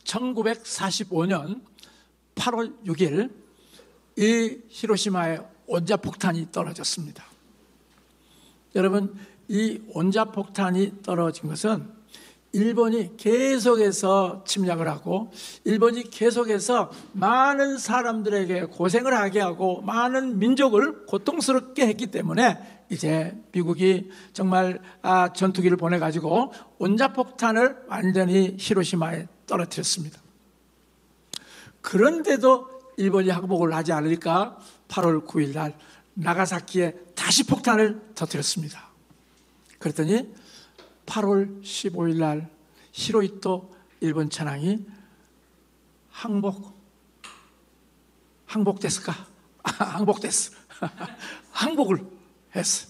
1945년 8월 6일 이 히로시마에 원자폭탄이 떨어졌습니다. 여러분, 이 원자폭탄이 떨어진 것은 일본이 계속해서 침략을 하고 일본이 계속해서 많은 사람들에게 고생을 하게 하고 많은 민족을 고통스럽게 했기 때문에 이제 미국이 정말 전투기를 보내가지고 원자폭탄을 완전히 히로시마에 떨어뜨렸습니다. 그런데도 일본이 항복을 하지 않으니까 8월 9일 날 나가사키에 다시 폭탄을 터뜨렸습니다. 그랬더니 8월 15일 날 히로히토 일본 천황이 항복됐을까? 항복됐어. 항복을 했어.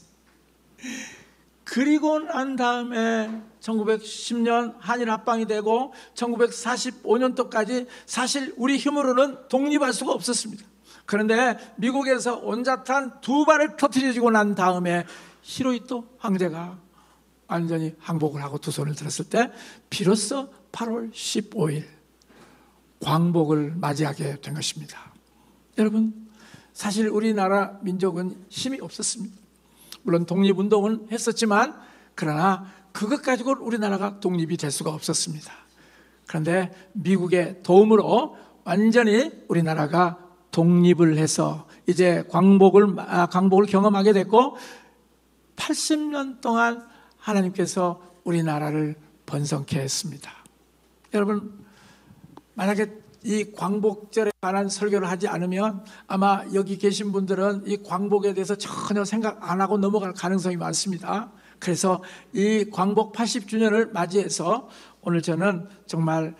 그리고 난 다음에 1910년 한일 합방이 되고 1945년도까지 사실 우리 힘으로는 독립할 수가 없었습니다. 그런데 미국에서 원자탄 2발을 터뜨려주고 난 다음에 히로히토 황제가 완전히 항복을 하고 두 손을 들었을 때 비로소 8월 15일 광복을 맞이하게 된 것입니다. 여러분, 사실 우리나라 민족은 힘이 없었습니다. 물론 독립운동은 했었지만 그러나 그것 가지고 우리나라가 독립이 될 수가 없었습니다. 그런데 미국의 도움으로 완전히 우리나라가 독립을 해서 이제 광복을 경험하게 됐고 80년 동안 하나님께서 우리나라를 번성케 했습니다. 여러분, 만약에 이 광복절에 관한 설교를 하지 않으면 아마 여기 계신 분들은 이 광복에 대해서 전혀 생각 안 하고 넘어갈 가능성이 많습니다. 그래서 이 광복 80주년을 맞이해서 오늘 저는 정말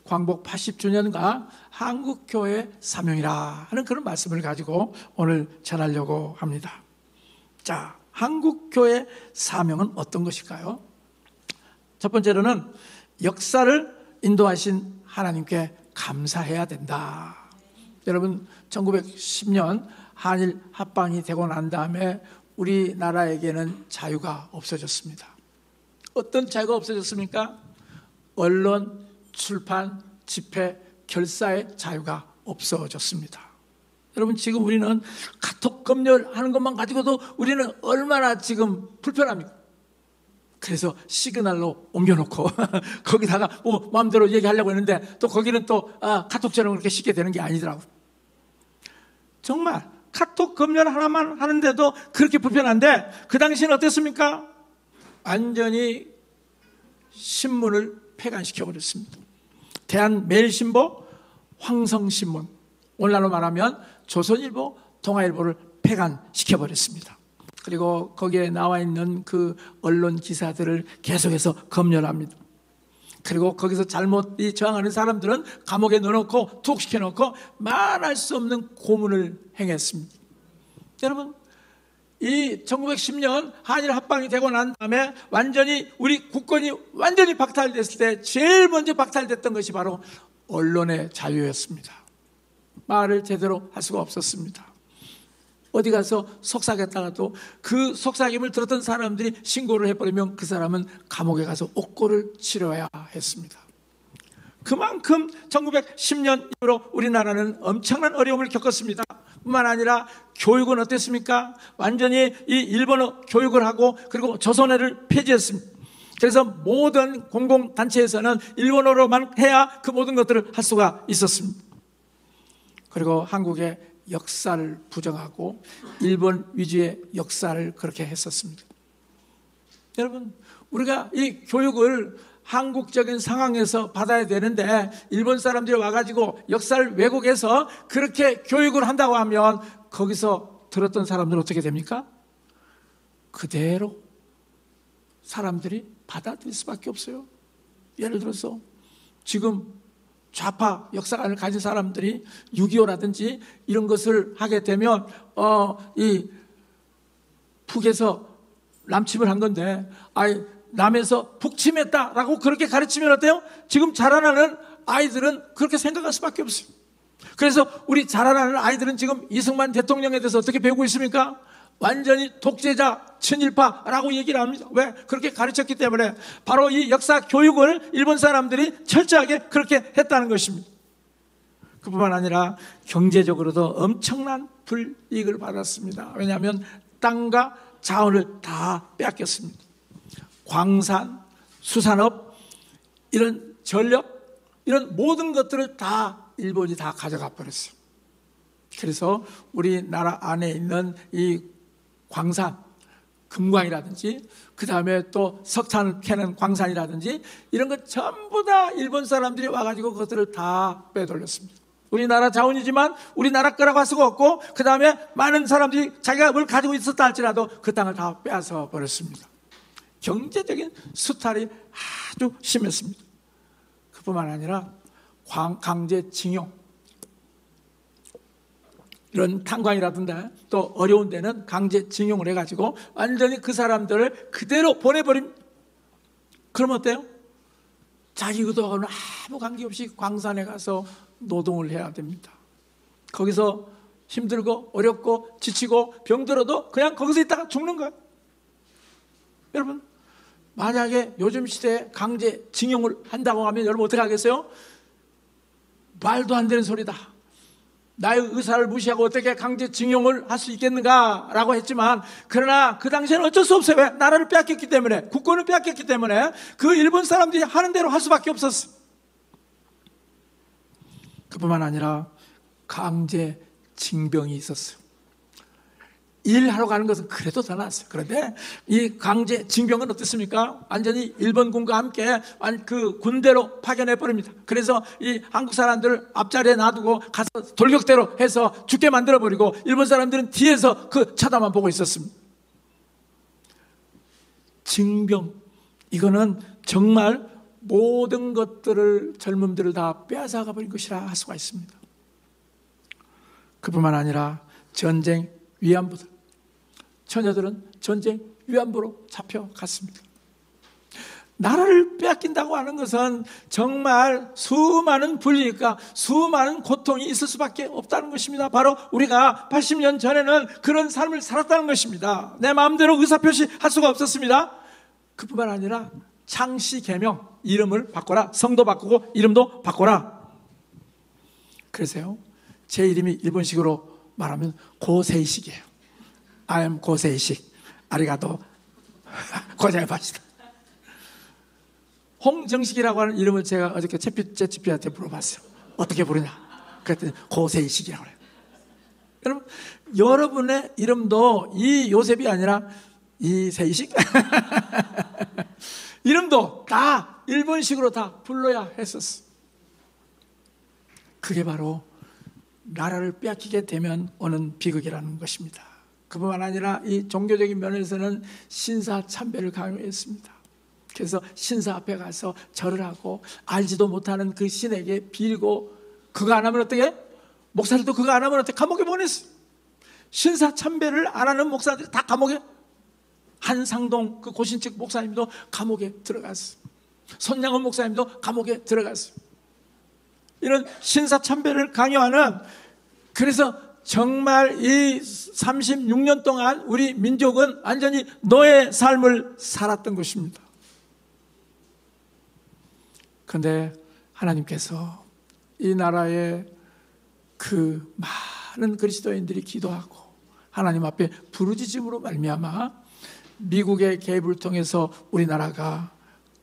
광복 80주년과 한국교회 사명이라 하는 그런 말씀을 가지고 오늘 전하려고 합니다. 자, 한국교회 사명은 어떤 것일까요? 첫 번째로는 역사를 인도하신 하나님께 감사해야 된다. 여러분, 1910년 한일 합방이 되고 난 다음에 우리나라에게는 자유가 없어졌습니다. 어떤 자유가 없어졌습니까? 언론, 출판, 집회, 결사의 자유가 없어졌습니다. 여러분, 지금 우리는 카톡 검열하는 것만 가지고도 우리는 얼마나 지금 불편합니까? 그래서 시그널로 옮겨놓고 거기다가 뭐 마음대로 얘기하려고 했는데 또 거기는 또 카톡처럼 그렇게 쉽게 되는 게 아니더라고요. 정말 카톡 검열 하나만 하는데도 그렇게 불편한데 그 당시에는 어땠습니까? 완전히 신문을 폐간시켜버렸습니다. 대한매일신보, 황성신문, 오늘날로 말하면 조선일보, 동아일보를 폐간시켜버렸습니다. 그리고 거기에 나와 있는 그 언론 기사들을 계속해서 검열합니다. 그리고 거기서 잘못 저항하는 사람들은 감옥에 넣어놓고 투옥시켜놓고 말할 수 없는 고문을 행했습니다. 여러분, 이 1910년 한일 합방이 되고 난 다음에 완전히 우리 국권이 완전히 박탈됐을 때 제일 먼저 박탈됐던 것이 바로 언론의 자유였습니다. 말을 제대로 할 수가 없었습니다. 어디 가서 속삭였다가도 그 속삭임을 들었던 사람들이 신고를 해버리면 그 사람은 감옥에 가서 옥고를 치러야 했습니다. 그만큼 1910년 이후로 우리나라는 엄청난 어려움을 겪었습니다. 뿐만 아니라 교육은 어땠습니까? 완전히 이 일본어 교육을 하고 그리고 조선어를 폐지했습니다. 그래서 모든 공공단체에서는 일본어로만 해야 그 모든 것들을 할 수가 있었습니다. 그리고 한국의 역사를 부정하고 일본 위주의 역사를 그렇게 했었습니다. 여러분, 우리가 이 교육을 한국적인 상황에서 받아야 되는데 일본 사람들이 와가지고 역사를 왜곡해서 그렇게 교육을 한다고 하면 거기서 들었던 사람들은 어떻게 됩니까? 그대로 사람들이 받아들일 수밖에 없어요. 예를 들어서 지금 좌파 역사관을 가진 사람들이 6.25라든지 이런 것을 하게 되면 이 북에서 남침을 한 건데 남에서 북침했다라고 그렇게 가르치면 어때요? 지금 자라나는 아이들은 그렇게 생각할 수밖에 없어요. 그래서 우리 자라나는 아이들은 지금 이승만 대통령에 대해서 어떻게 배우고 있습니까? 완전히 독재자 친일파라고 얘기를 합니다. 왜? 그렇게 가르쳤기 때문에 바로 이 역사 교육을 일본 사람들이 철저하게 그렇게 했다는 것입니다. 그뿐만 아니라 경제적으로도 엄청난 불이익을 받았습니다. 왜냐하면 땅과 자원을 다 빼앗겼습니다. 광산, 수산업, 이런 전력, 이런 모든 것들을 다 일본이 다 가져가 버렸어요. 그래서 우리나라 안에 있는 이 광산, 금광이라든지 그 다음에 또 석탄을 캐는 광산이라든지 이런 것 전부 다 일본 사람들이 와가지고 그것들을 다 빼돌렸습니다. 우리나라 자원이지만 우리나라 거라고 할 수가 없고 그 다음에 많은 사람들이 자기가 뭘 가지고 있었다 할지라도 그 땅을 다 빼앗아 버렸습니다. 경제적인 수탈이 아주 심했습니다. 그뿐만 아니라 강제징용, 이런 탄광이라든지 또 어려운 데는 강제징용을 해가지고 완전히 그 사람들을 그대로 보내버립니다. 그러면 어때요? 자기 의도하고는 아무 관계없이 광산에 가서 노동을 해야 됩니다. 거기서 힘들고 어렵고 지치고 병들어도 그냥 거기서 있다가 죽는 거예요. 여러분, 만약에 요즘 시대에 강제징용을 한다고 하면 여러분 어떻게 하겠어요? 말도 안 되는 소리다. 나의 의사를 무시하고 어떻게 강제징용을 할 수 있겠는가 라고 했지만, 그러나 그 당시에는 어쩔 수 없어요. 왜? 나라를 빼앗겼기 때문에, 국권을 빼앗겼기 때문에 그 일본 사람들이 하는 대로 할 수밖에 없었어요. 그뿐만 아니라 강제징병이 있었어요. 일하러 가는 것은 그래도 더 나았어요. 그런데 이 강제징병은 어떻습니까? 완전히 일본군과 함께 그 군대로 파견해버립니다. 그래서 이 한국 사람들을 앞자리에 놔두고 가서 돌격대로 해서 죽게 만들어버리고 일본 사람들은 뒤에서 그 쳐다만 보고 있었습니다. 징병, 이거는 정말 모든 것들을, 젊음들을 다 빼앗아가 버린 것이라 할 수가 있습니다. 그뿐만 아니라 전쟁 위안부들, 처녀들은 전쟁 위안부로 잡혀갔습니다. 나라를 빼앗긴다고 하는 것은 정말 수많은 불이익과 수많은 고통이 있을 수밖에 없다는 것입니다. 바로 우리가 80년 전에는 그런 삶을 살았다는 것입니다. 내 마음대로 의사표시 할 수가 없었습니다. 그뿐만 아니라 창씨 계명, 이름을 바꿔라, 성도 바꾸고 이름도 바꿔라. 그래서요, 제 이름이 일본식으로 말하면 고세이식이에요. I am 고세이식. 아리가또 고자이마시다. 홍정식이라고 하는 이름을 제가 어저께 챗GPT한테 물어봤어요. 어떻게 부르냐? 그랬더니 고세이식이라고 해요. 여러분, 여러분의 이름도 이 요셉이 아니라 이세이식? 이름도 다 일본식으로 다 불러야 했었어. 그게 바로 나라를 빼앗기게 되면 오는 비극이라는 것입니다. 그뿐만 아니라 이 종교적인 면에서는 신사참배를 강요했습니다. 그래서 신사 앞에 가서 절을 하고 알지도 못하는 그 신에게 빌고, 그거 안 하면 어떻게? 목사들도 그거 안 하면 어떻게? 감옥에 보냈어요. 신사참배를 안 하는 목사들이 다 감옥에, 한상동 그 고신측 목사님도 감옥에 들어갔어요. 손양원 목사님도 감옥에 들어갔어요. 이런 신사참배를 강요하는, 그래서 정말 이 36년 동안 우리 민족은 완전히 노예 삶을 살았던 것입니다. 그런데 하나님께서 이 나라에 그 많은 그리스도인들이 기도하고 하나님 앞에 부르짖음으로 말미암아 미국의 개입을 통해서 우리나라가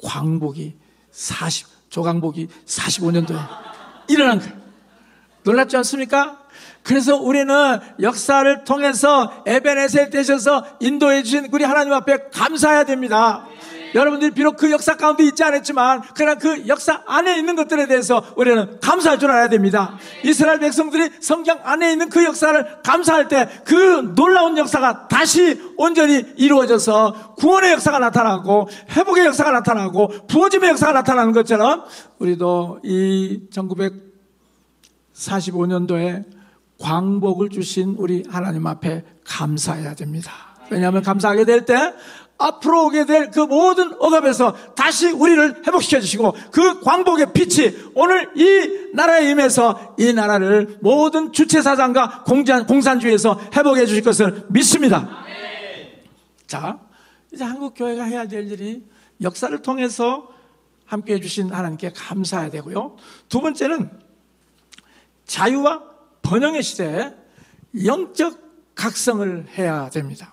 조강복이 45년도에 일어난 거예요. 놀랍지 않습니까? 그래서 우리는 역사를 통해서 에베네셀 되셔서 인도해 주신 우리 하나님 앞에 감사해야 됩니다. 여러분들이 비록 그 역사 가운데 있지 않았지만 그러나 그 역사 안에 있는 것들에 대해서 우리는 감사할 줄 알아야 됩니다. 이스라엘 백성들이 성경 안에 있는 그 역사를 감사할 때 그 놀라운 역사가 다시 온전히 이루어져서 구원의 역사가 나타나고 회복의 역사가 나타나고 부어짐의 역사가 나타나는 것처럼 우리도 이 1945년도에 광복을 주신 우리 하나님 앞에 감사해야 됩니다. 왜냐하면 감사하게 될 때 앞으로 오게 될 그 모든 억압에서 다시 우리를 회복시켜 주시고 그 광복의 빛이 오늘 이 나라에 임해서 이 나라를 모든 주체사상과 공산주의에서 회복해 주실 것을 믿습니다. 자, 이제 한국 교회가 해야 될 일이 역사를 통해서 함께 해주신 하나님께 감사해야 되고요. 두 번째는 자유와 번영의 시대에 영적 각성을 해야 됩니다.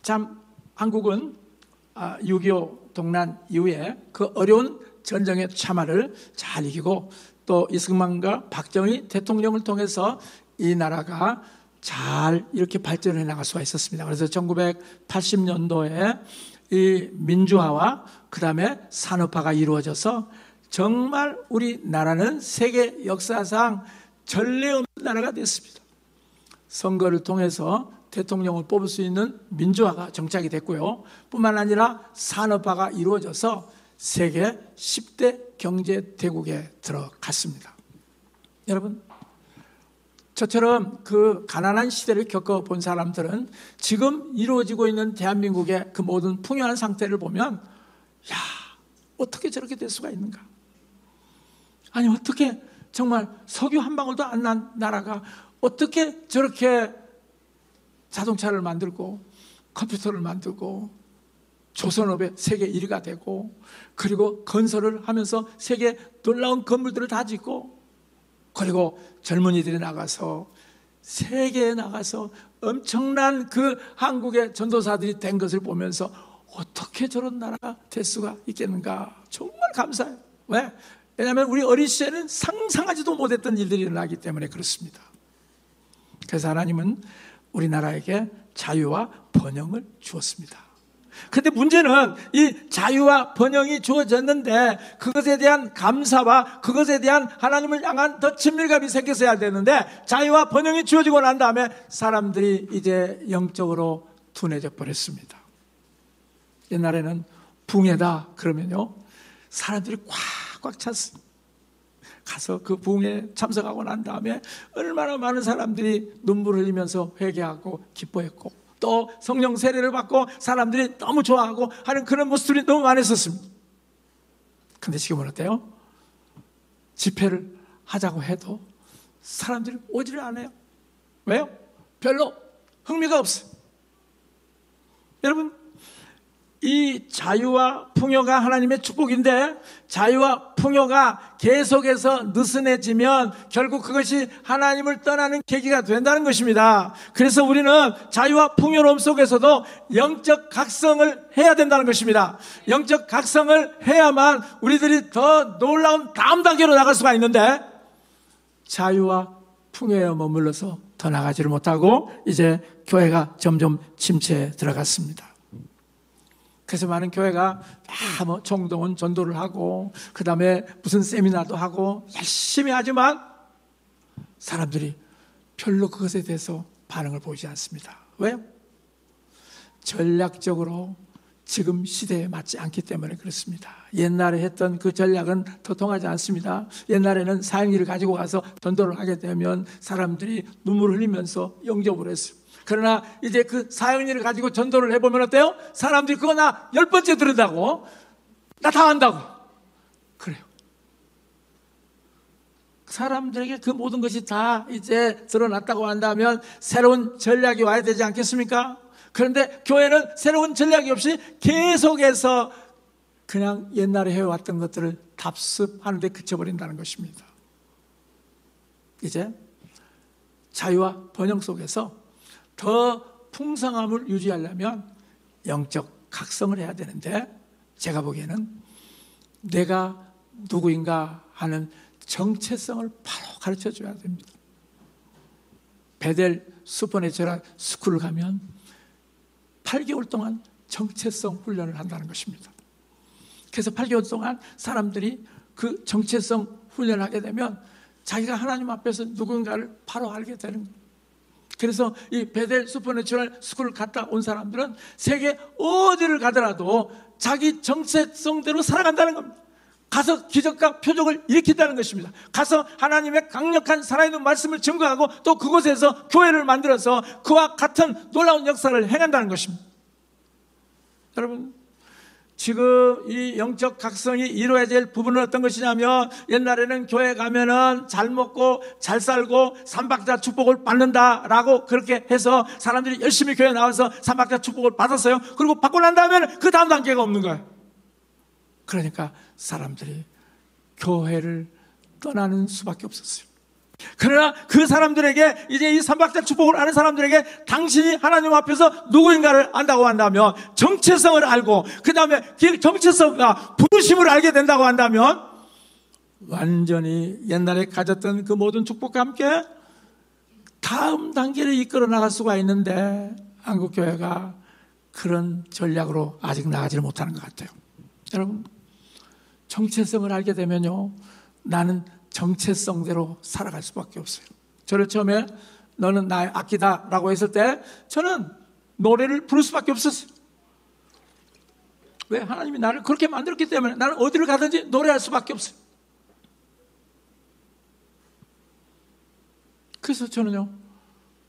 참 한국은 6.25 동란 이후에 그 어려운 전쟁의 참화를 잘 이기고 또 이승만과 박정희 대통령을 통해서 이 나라가 잘 이렇게 발전해 나갈 수가 있었습니다. 그래서 1980년도에 이 민주화와 그 다음에 산업화가 이루어져서 정말 우리나라는 세계 역사상 전례 없는 나라가 됐습니다. 선거를 통해서 대통령을 뽑을 수 있는 민주화가 정착이 됐고요. 뿐만 아니라 산업화가 이루어져서 세계 10대 경제 대국에 들어갔습니다. 여러분, 저처럼 그 가난한 시대를 겪어본 사람들은 지금 이루어지고 있는 대한민국의 그 모든 풍요한 상태를 보면 야, 어떻게 저렇게 될 수가 있는가? 아니 어떻게 정말 석유 한 방울도 안 난 나라가 어떻게 저렇게 자동차를 만들고 컴퓨터를 만들고 조선업의 세계 1위가 되고 그리고 건설을 하면서 세계 놀라운 건물들을 다 짓고 그리고 젊은이들이 나가서 세계에 나가서 엄청난 그 한국의 전도사들이 된 것을 보면서 어떻게 저런 나라가 될 수가 있겠는가 정말 감사해요. 왜? 왜냐하면 우리 어린 시절에는 상상하지도 못했던 일들이 일어나기 때문에 그렇습니다. 그래서 하나님은 우리나라에게 자유와 번영을 주었습니다. 그런데 문제는 이 자유와 번영이 주어졌는데 그것에 대한 감사와 그것에 대한 하나님을 향한 더 친밀감이 생겼어야 되는데 자유와 번영이 주어지고 난 다음에 사람들이 이제 영적으로 둔해져 버렸습니다. 옛날에는 붕해다 그러면요 사람들이 꽉꽉 찼어요. 가서 그 부흥에 참석하고 난 다음에 얼마나 많은 사람들이 눈물을 흘리면서 회개하고 기뻐했고 또 성령 세례를 받고 사람들이 너무 좋아하고 하는 그런 모습들이 너무 많았었습니다. 그런데 지금은 어때요? 집회를 하자고 해도 사람들이 오지를 않아요. 왜요? 별로 흥미가 없어요. 여러분, 이 자유와 풍요가 하나님의 축복인데 자유와 풍요가 계속해서 느슨해지면 결국 그것이 하나님을 떠나는 계기가 된다는 것입니다. 그래서 우리는 자유와 풍요로움 속에서도 영적 각성을 해야 된다는 것입니다. 영적 각성을 해야만 우리들이 더 놀라운 다음 단계로 나갈 수가 있는데 자유와 풍요에 머물러서 더 나가지를 못하고 이제 교회가 점점 침체에 들어갔습니다. 그래서 많은 교회가 뭐 총동원 전도를 하고 그 다음에 무슨 세미나도 하고 열심히 하지만 사람들이 별로 그것에 대해서 반응을 보이지 않습니다. 왜요? 전략적으로 지금 시대에 맞지 않기 때문에 그렇습니다. 옛날에 했던 그 전략은 더 통하지 않습니다. 옛날에는 사형리를 가지고 가서 전도를 하게 되면 사람들이 눈물을 흘리면서 영접을 했어요. 그러나 이제 그 사형리를 가지고 전도를 해보면 어때요? 사람들이 그거 나 10번째 들은다고 나 다 안다고 그래요. 사람들에게 그 모든 것이 다 이제 드러났다고 한다면 새로운 전략이 와야 되지 않겠습니까? 그런데 교회는 새로운 전략이 없이 계속해서 그냥 옛날에 해왔던 것들을 답습하는 데 그쳐버린다는 것입니다. 이제 자유와 번영 속에서 더 풍성함을 유지하려면 영적 각성을 해야 되는데 제가 보기에는 내가 누구인가 하는 정체성을 바로 가르쳐줘야 됩니다. 베델 슈퍼내처럴 스쿨을 가면 8개월 동안 정체성 훈련을 한다는 것입니다. 그래서 8개월 동안 사람들이 그 정체성 훈련을 하게 되면 자기가 하나님 앞에서 누군가를 바로 알게 되는 거예요. 그래서 이 베델 슈퍼내처럴 스쿨을 갔다 온 사람들은 세계 어디를 가더라도 자기 정체성대로 살아간다는 겁니다. 가서 기적과 표적을 일으킨다는 것입니다. 가서 하나님의 강력한 살아있는 말씀을 증거하고 또 그곳에서 교회를 만들어서 그와 같은 놀라운 역사를 행한다는 것입니다. 여러분, 지금 이 영적 각성이 이루어야 될 부분은 어떤 것이냐면, 옛날에는 교회 가면은 잘 먹고 잘 살고 삼박자 축복을 받는다라고 그렇게 해서 사람들이 열심히 교회 나와서 삼박자 축복을 받았어요. 그리고 받고 난 다음에는 그 다음 단계가 없는 거예요. 그러니까 사람들이 교회를 떠나는 수밖에 없었어요. 그러나 그 사람들에게, 이제 이 삼박자 축복을 아는 사람들에게 당신이 하나님 앞에서 누구인가를 안다고 한다면, 정체성을 알고 그 다음에 그 정체성과 부르심을 알게 된다고 한다면, 완전히 옛날에 가졌던 그 모든 축복과 함께 다음 단계를 이끌어 나갈 수가 있는데, 한국교회가 그런 전략으로 아직 나가지를 못하는 것 같아요. 여러분, 정체성을 알게 되면요, 나는 정체성대로 살아갈 수밖에 없어요. 저를 처음에 너는 나의 악기다 라고 했을 때 저는 노래를 부를 수밖에 없었어요. 왜? 하나님이 나를 그렇게 만들었기 때문에 나는 어디를 가든지 노래할 수밖에 없어요. 그래서 저는요,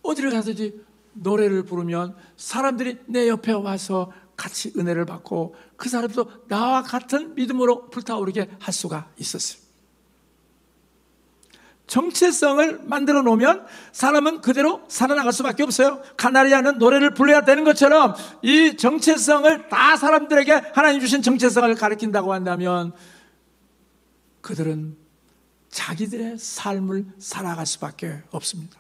어디를 가든지 노래를 부르면 사람들이 내 옆에 와서 같이 은혜를 받고 그 사람도 나와 같은 믿음으로 불타오르게 할 수가 있었어요. 정체성을 만들어 놓으면 사람은 그대로 살아나갈 수밖에 없어요. 카나리아는 노래를 불러야 되는 것처럼 이 정체성을 다 사람들에게 하나님 주신 정체성을 가르친다고 한다면 그들은 자기들의 삶을 살아갈 수밖에 없습니다.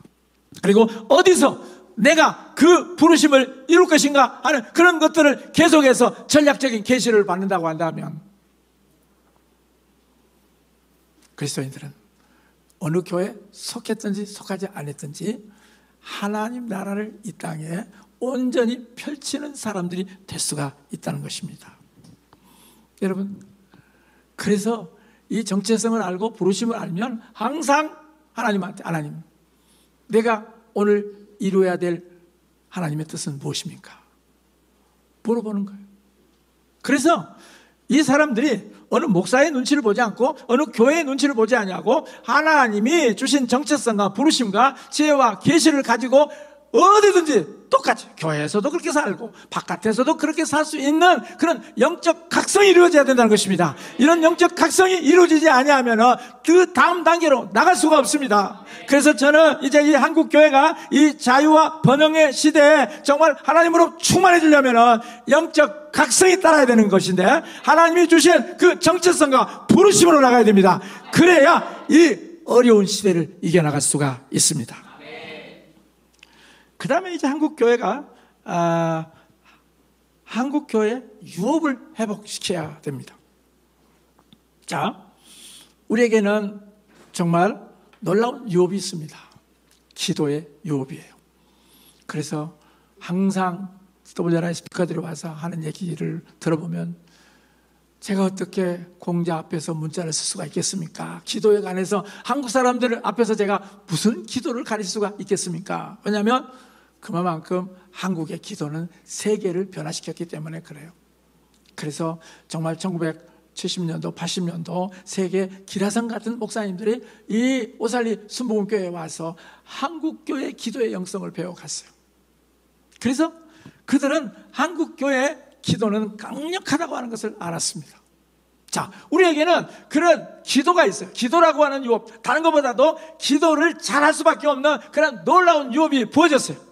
그리고 어디서 내가 그 부르심을 이룰 것인가 하는 그런 것들을 계속해서 전략적인 계시를 받는다고 한다면, 그리스도인들은 어느 교회에 속했든지 속하지 않았든지 하나님 나라를 이 땅에 온전히 펼치는 사람들이 될 수가 있다는 것입니다. 여러분, 그래서 이 정체성을 알고 부르심을 알면 항상 하나님한테, 하나님, 내가 오늘 이루어야 될 하나님의 뜻은 무엇입니까? 물어보는 거예요. 그래서 이 사람들이 어느 목사의 눈치를 보지 않고 어느 교회의 눈치를 보지 않냐고 하나님이 주신 정체성과 부르심과 지혜와 계시를 가지고 어디든지 똑같이 교회에서도 그렇게 살고 바깥에서도 그렇게 살 수 있는 그런 영적 각성이 이루어져야 된다는 것입니다. 이런 영적 각성이 이루어지지 아니하면 그 다음 단계로 나갈 수가 없습니다. 그래서 저는 이제 이 한국 교회가 이 자유와 번영의 시대에 정말 하나님으로 충만해지려면 영적 각성이 따라야 되는 것인데, 하나님이 주신 그 정체성과 부르심으로 나가야 됩니다. 그래야 이 어려운 시대를 이겨나갈 수가 있습니다. 그 다음에 이제 한국교회가 한국교회 유업을 회복시켜야 됩니다. 자, 우리에게는 정말 놀라운 유업이 있습니다. 기도의 유업이에요. 그래서 항상 WRI 스피커들이 와서 하는 얘기를 들어보면, 제가 어떻게 공자 앞에서 문자를 쓸 수가 있겠습니까? 기도에 관해서 한국 사람들 앞에서 제가 무슨 기도를 가르칠 수가 있겠습니까? 왜냐하면 그만큼 한국의 기도는 세계를 변화시켰기 때문에 그래요. 그래서 정말 1970년도, 80년도 세계 기라성 같은 목사님들이 이 오살리 순복음교회에 와서 한국교회 기도의 영성을 배워갔어요. 그래서 그들은 한국교회의 기도는 강력하다고 하는 것을 알았습니다. 자, 우리에게는 그런 기도가 있어요. 기도라고 하는 유업, 다른 것보다도 기도를 잘할 수밖에 없는 그런 놀라운 유업이 부어졌어요.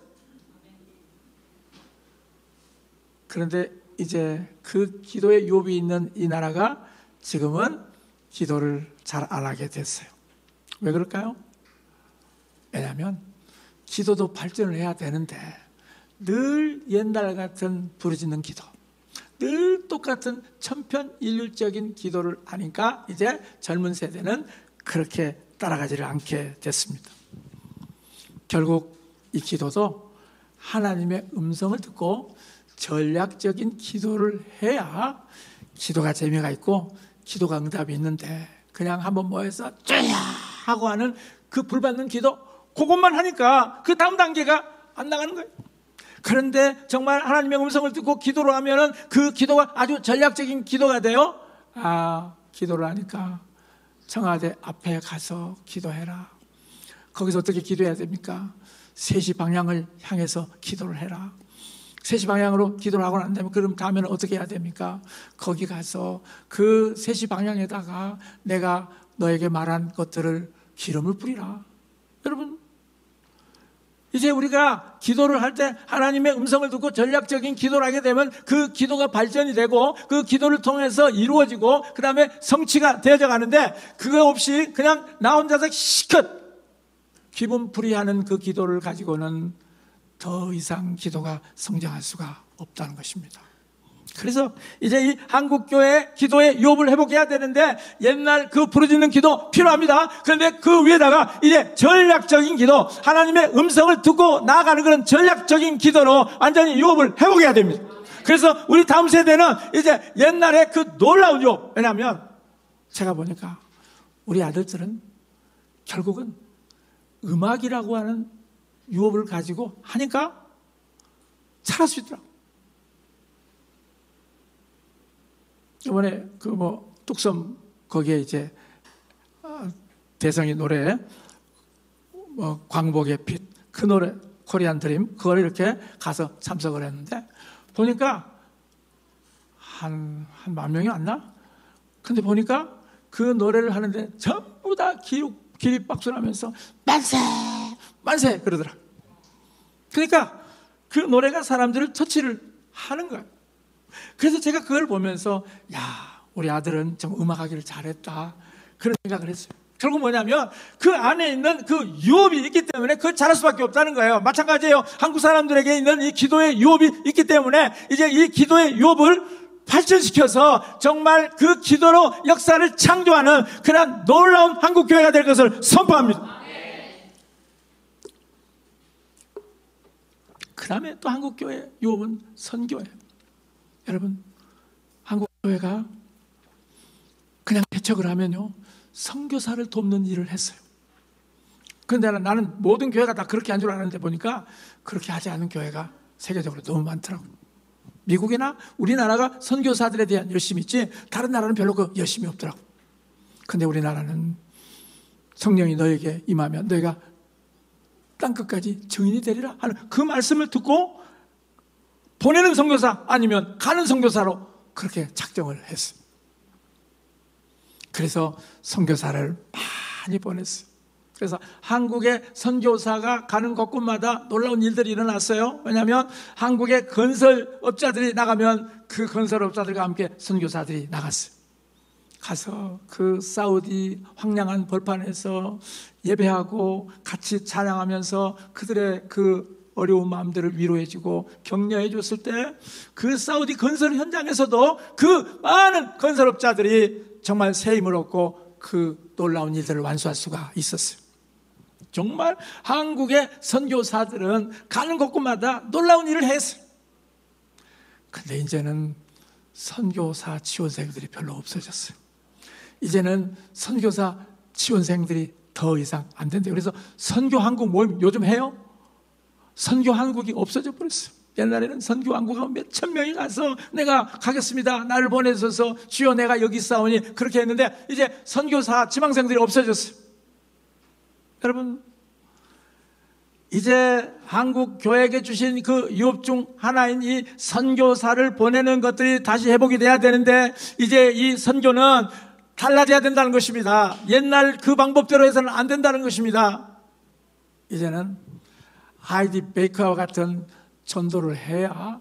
그런데 이제 그 기도의 유업이 있는 이 나라가 지금은 기도를 잘 안 하게 됐어요. 왜 그럴까요? 왜냐하면 기도도 발전을 해야 되는데 늘 옛날 같은 부르짖는 기도, 늘 똑같은 천편일률적인 기도를 하니까 이제 젊은 세대는 그렇게 따라가지를 않게 됐습니다. 결국 이 기도도 하나님의 음성을 듣고 전략적인 기도를 해야 기도가 재미가 있고 기도가 응답이 있는데, 그냥 한번 모여서 쪼야 하고 하는 그 불받는 기도, 그것만 하니까 그 다음 단계가 안 나가는 거예요. 그런데 정말 하나님의 음성을 듣고 기도를 하면은 그 기도가 아주 전략적인 기도가 돼요. 기도를 하니까 청와대 앞에 가서 기도해라. 거기서 어떻게 기도해야 됩니까? 3시 방향을 향해서 기도를 해라. 3시 방향으로 기도를 하고 난 다음에 그럼 다음에는 어떻게 해야 됩니까? 거기 가서 그 3시 방향에다가 내가 너에게 말한 것들을 기름을 뿌리라. 여러분, 이제 우리가 기도를 할 때 하나님의 음성을 듣고 전략적인 기도를 하게 되면 그 기도가 발전이 되고 그 기도를 통해서 이루어지고 그 다음에 성취가 되어져 가는데, 그거 없이 그냥 나 혼자서 시컷 기분풀이하는 그 기도를 가지고는 더 이상 기도가 성장할 수가 없다는 것입니다. 그래서 이제 이 한국교회 기도의 유업을 회복해야 되는데, 옛날 그 부르짖는 기도 필요합니다. 그런데 그 위에다가 이제 전략적인 기도, 하나님의 음성을 듣고 나아가는 그런 전략적인 기도로 완전히 유업을 회복해야 됩니다. 그래서 우리 다음 세대는 이제 옛날에 그 놀라운 유업, 왜냐하면 제가 보니까 우리 아들들은 결국은 음악이라고 하는 유업을 가지고 하니까 잘할 수 있더라고요. 이번에 뚝섬 거기에 이제 대성이 노래 광복의 빛, 그 노래 코리안 드림, 그걸 이렇게 가서 참석을 했는데 보니까 한 10,000명이 왔나? 근데 보니까 그 노래를 하는데 전부 다 기립박수 나면서 만세! 만세! 그러더라. 그러니까 그 노래가 사람들을 터치를 하는 거예요. 그래서 제가 그걸 보면서 야, 우리 아들은 좀 음악하기를 잘했다, 그런 생각을 했어요. 결국 뭐냐면 그 안에 있는 그 유업이 있기 때문에 그걸 잘할 수밖에 없다는 거예요. 마찬가지예요. 한국 사람들에게 있는 이 기도의 유업이 있기 때문에 이제 이 기도의 유업을 발전시켜서 정말 그 기도로 역사를 창조하는 그런 놀라운 한국교회가 될 것을 선포합니다. 그 다음에 또 한국교회 유업은 선교예요. 여러분, 한국교회가 그냥 개척을 하면요, 선교사를 돕는 일을 했어요. 그런데 나는 모든 교회가 다 그렇게 한 줄 알았는데 보니까 그렇게 하지 않은 교회가 세계적으로 너무 많더라고요. 미국이나 우리나라가 선교사들에 대한 열심이 있지 다른 나라는 별로 그 열심이 없더라고요. 근데 우리나라는 성령이 너에게 임하면 너희가 땅끝까지 증인이 되리라 하는 그 말씀을 듣고 보내는 선교사 아니면 가는 선교사로 그렇게 작정을 했어요. 그래서 선교사를 많이 보냈어요. 그래서 한국의 선교사가 가는 곳곳마다 놀라운 일들이 일어났어요. 왜냐하면 한국의 건설업자들이 나가면 그 건설업자들과 함께 선교사들이 나갔어요. 가서 그 사우디 황량한 벌판에서 예배하고 같이 찬양하면서 그들의 그 어려운 마음들을 위로해주고 격려해 줬을 때 그 사우디 건설 현장에서도 그 많은 건설업자들이 정말 새 힘을 얻고 그 놀라운 일들을 완수할 수가 있었어요. 정말 한국의 선교사들은 가는 곳곳마다 놀라운 일을 했어요. 근데 이제는 선교사 지원생들이 별로 없어졌어요. 이제는 선교사 지원생들이 더 이상 안 된대요. 그래서 선교 한국 모임 요즘 해요? 선교 한국이 없어져 버렸어요. 옛날에는 선교 한국 하면 몇천 명이 가서 내가 가겠습니다, 나를 보내셔서 주여 내가 여기 있사오니 그렇게 했는데 이제 선교사 지망생들이 없어졌어요. 여러분, 이제 한국 교회에게 주신 그 유업 중 하나인 이 선교사를 보내는 것들이 다시 회복이 돼야 되는데 이제 이 선교는 달라져야 된다는 것입니다. 옛날 그 방법대로 해서는 안 된다는 것입니다. 이제는 하이디 베이커와 같은 전도를 해야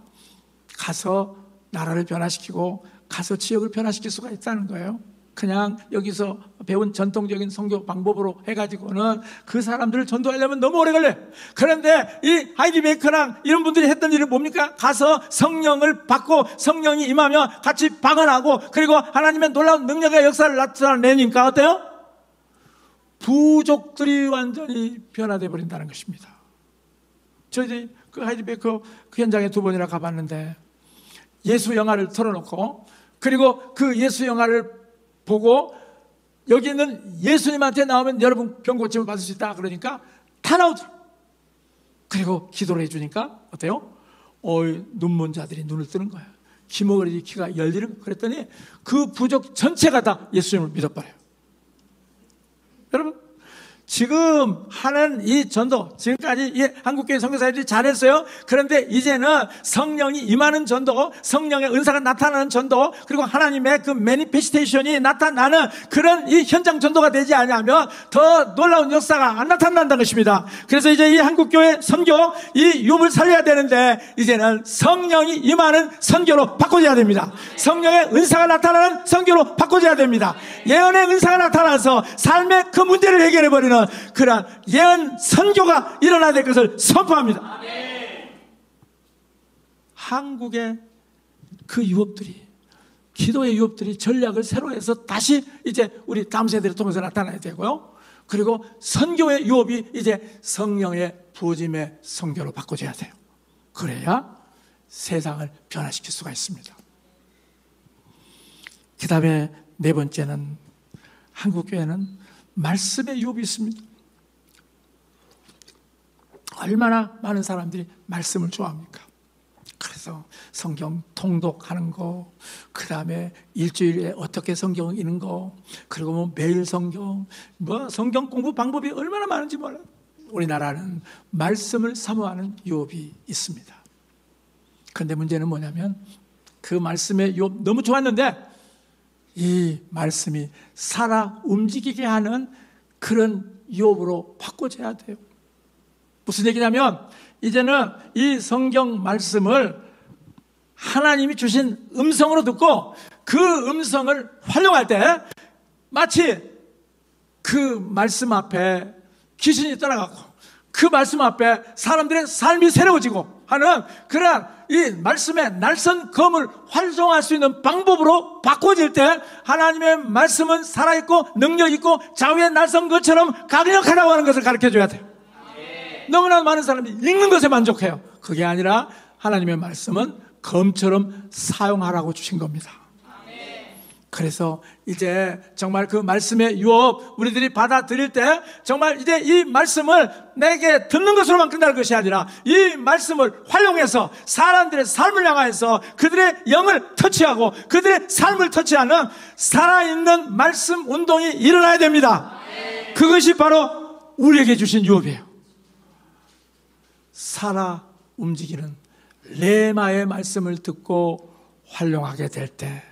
가서 나라를 변화시키고 가서 지역을 변화시킬 수가 있다는 거예요. 그냥 여기서 배운 전통적인 선교 방법으로 해가지고는 그 사람들을 전도하려면 너무 오래 걸려요. 그런데 이 하이디 베이커랑 이런 분들이 했던 일은 뭡니까? 가서 성령을 받고 성령이 임하면 같이 방언하고 그리고 하나님의 놀라운 능력의 역사를 나타내니까 어때요? 부족들이 완전히 변화되어 버린다는 것입니다. 저희 그 하이디 베이커 그 현장에 2번이나 가봤는데 예수 영화를 틀어놓고 그리고 그 예수 영화를 보고 여기 있는 예수님한테 나오면 여러분 병 고침을 받을 수 있다 그러니까 다 나오더라고요. 그리고 기도를 해주니까 어때요? 눈먼 자들이 눈을 뜨는 거예요. 귀머거리 귀가 열리는 거예요. 그랬더니 그 부족 전체가 다 예수님을 믿어버려요. 여러분, 지금 하는 이 전도, 지금까지 이 한국교회 선교사들이 잘했어요. 그런데 이제는 성령이 임하는 전도, 성령의 은사가 나타나는 전도, 그리고 하나님의 그 매니페스테이션이 나타나는 그런 이 현장 전도가 되지 않으면 더 놀라운 역사가 안 나타난다는 것입니다. 그래서 이제 이 한국교회 선교, 이 욥을 살려야 되는데 이제는 성령이 임하는 선교로 바꿔줘야 됩니다. 성령의 은사가 나타나는 선교로 바꿔줘야 됩니다. 예언의 은사가 나타나서 삶의 그 문제를 해결해버리는 그러한 예언 선교가 일어나야 될 것을 선포합니다. 한국의 그 유업들이, 기도의 유업들이 전략을 새로 해서 다시 이제 우리 다음 세대를 통해서 나타나야 되고요. 그리고 선교의 유업이 이제 성령의 부어짐의 선교로 바꿔줘야 돼요. 그래야 세상을 변화시킬 수가 있습니다. 그 다음에 네 번째는 한국교회는 말씀의 유업이 있습니다. 얼마나 많은 사람들이 말씀을 좋아합니까? 그래서 성경 통독하는 거, 그 다음에 일주일에 어떻게 성경 읽는 거, 그리고 뭐 매일 성경, 뭐 성경 공부 방법이 얼마나 많은지 몰라요. 우리나라는 말씀을 사모하는 유업이 있습니다. 그런데 문제는 뭐냐면 그 말씀의 유업 너무 좋았는데 이 말씀이 살아 움직이게 하는 그런 유업으로 바꿔줘야 돼요. 무슨 얘기냐면 이제는 이 성경 말씀을 하나님이 주신 음성으로 듣고 그 음성을 활용할 때 마치 그 말씀 앞에 귀신이 떠나가고 그 말씀 앞에 사람들의 삶이 새로워지고 하는 그러한 이 말씀의 날선 검을 활용할 수 있는 방법으로 바꿔질 때 하나님의 말씀은 살아있고 능력있고 좌우의 날선 검처럼 강력하다고 하는 것을 가르쳐줘야 돼요. 너무나 많은 사람들이 읽는 것에 만족해요. 그게 아니라 하나님의 말씀은 검처럼 사용하라고 주신 겁니다. 그래서 이제 정말 그 말씀의 유업 우리들이 받아들일 때 정말 이제 이 말씀을 내게 듣는 것으로만 끝날 것이 아니라 이 말씀을 활용해서 사람들의 삶을 향해서 그들의 영을 터치하고 그들의 삶을 터치하는 살아있는 말씀 운동이 일어나야 됩니다. 그것이 바로 우리에게 주신 유업이에요. 살아 움직이는 레마의 말씀을 듣고 활용하게 될 때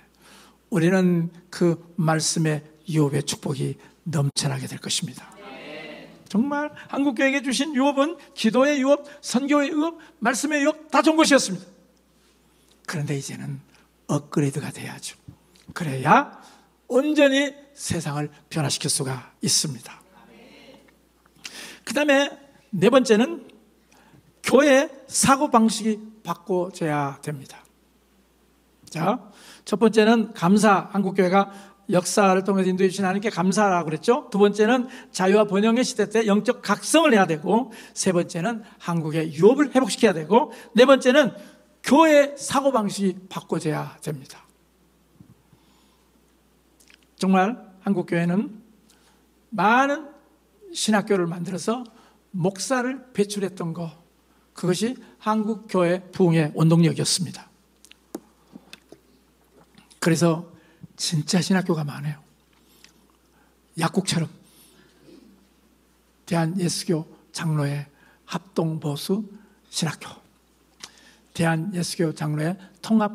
우리는 그 말씀의 유업의 축복이 넘쳐나게 될 것입니다. 정말 한국교회에게 주신 유업은 기도의 유업, 선교의 유업, 말씀의 유업 다 좋은 것이었습니다. 그런데 이제는 업그레이드가 돼야죠. 그래야 온전히 세상을 변화시킬 수가 있습니다. 그 다음에 네 번째는 교회의 사고방식이 바꿔져야 됩니다. 자, 첫 번째는 감사, 한국교회가 역사를 통해서 인도해 주신 하나님께 감사라고 그랬죠. 두 번째는 자유와 번영의 시대 때 영적 각성을 해야 되고, 세 번째는 한국의 유업을 회복시켜야 되고, 네 번째는 교회의 사고방식이 바꿔져야 됩니다. 정말 한국교회는 많은 신학교를 만들어서 목사를 배출했던 거, 그것이 한국교회 부흥의 원동력이었습니다. 그래서 진짜 신학교가 많아요. 약국처럼 대한예수교 장로의 합동보수 신학교, 대한예수교 장로의 통합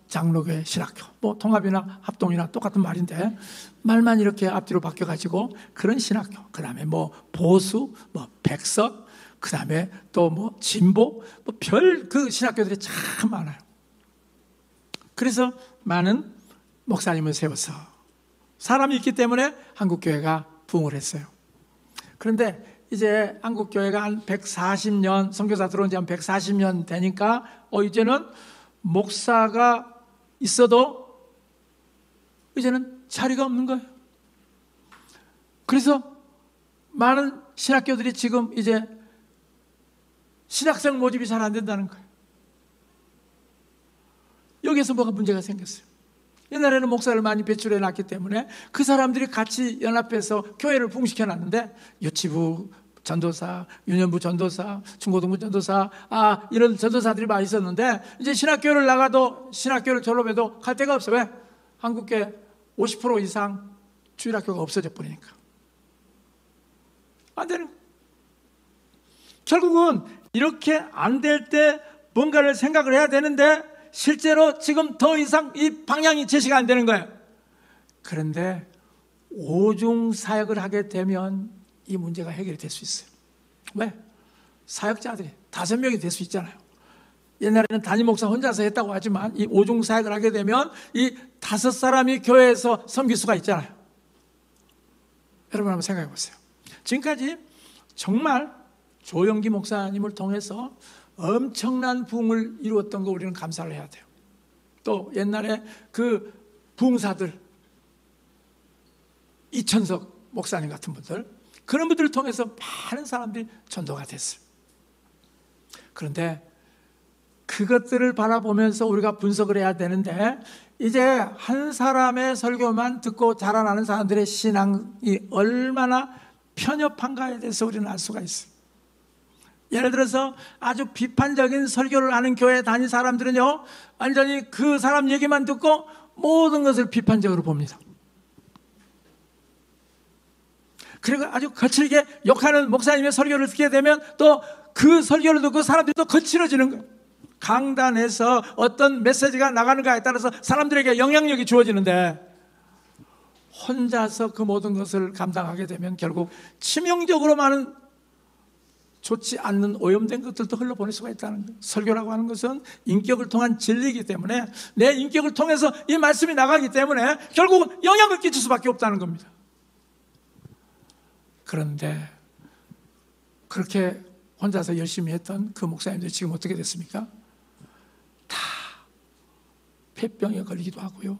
장로교회 신학교, 뭐 통합이나 합동이나 똑같은 말인데 말만 이렇게 앞뒤로 바뀌어가지고 그런 신학교, 그 다음에 뭐 보수, 뭐 백석, 그 다음에 또 뭐 진보, 뭐 별 그 신학교들이 참 많아요. 그래서 많은 목사님을 세워서 사람이 있기 때문에 한국교회가 부흥을 했어요. 그런데 이제 한국교회가 한 140년, 선교사 들어온 지 한 140년 되니까 이제는 목사가 있어도 이제는 자리가 없는 거예요. 그래서 많은 신학교들이 지금 이제 신학생 모집이 잘 안 된다는 거예요. 여기에서 뭐가 문제가 생겼어요. 옛날에는 목사를 많이 배출해 놨기 때문에 그 사람들이 같이 연합해서 교회를 부흥시켜 놨는데 유치부 전도사, 유년부 전도사, 중고등부 전도사, 이런 전도사들이 많이 있었는데 이제 신학교를 나가도 신학교를 졸업해도 갈 데가 없어. 왜? 한국계 50% 이상 주일학교가 없어져 버리니까. 안 되는 거예요. 결국은 이렇게 안 될 때 뭔가를 생각을 해야 되는데 실제로 지금 더 이상 이 방향이 제시가 안 되는 거예요. 그런데 오중 사역을 하게 되면 이 문제가 해결이 될 수 있어요. 왜? 사역자들이 5명이 될 수 있잖아요. 옛날에는 담임 목사 혼자서 했다고 하지만 이 오중 사역을 하게 되면 이 5사람이 교회에서 섬길 수가 있잖아요. 여러분 한번 생각해 보세요. 지금까지 정말 조영기 목사님을 통해서 엄청난 부흥을 이루었던 거 우리는 감사를 해야 돼요. 또 옛날에 그 부흥사들 이천석 목사님 같은 분들, 그런 분들을 통해서 많은 사람들이 전도가 됐어요. 그런데 그것들을 바라보면서 우리가 분석을 해야 되는데, 이제 한 사람의 설교만 듣고 자라나는 사람들의 신앙이 얼마나 편협한가에 대해서 우리는 알 수가 있어요. 예를 들어서 아주 비판적인 설교를 하는 교회에 다닌 사람들은요, 완전히 그 사람 얘기만 듣고 모든 것을 비판적으로 봅니다. 그리고 아주 거칠게 욕하는 목사님의 설교를 듣게 되면 또 그 설교를 듣고 사람들이 또 거칠어지는 거예요. 강단에서 어떤 메시지가 나가는가에 따라서 사람들에게 영향력이 주어지는데, 혼자서 그 모든 것을 감당하게 되면 결국 치명적으로 많은 좋지 않는 오염된 것들도 흘러보낼 수가 있다는 거예요. 설교라고 하는 것은 인격을 통한 진리이기 때문에 내 인격을 통해서 이 말씀이 나가기 때문에 결국은 영향을 끼칠 수밖에 없다는 겁니다. 그런데 그렇게 혼자서 열심히 했던 그 목사님들이 지금 어떻게 됐습니까? 다 폐병에 걸리기도 하고요,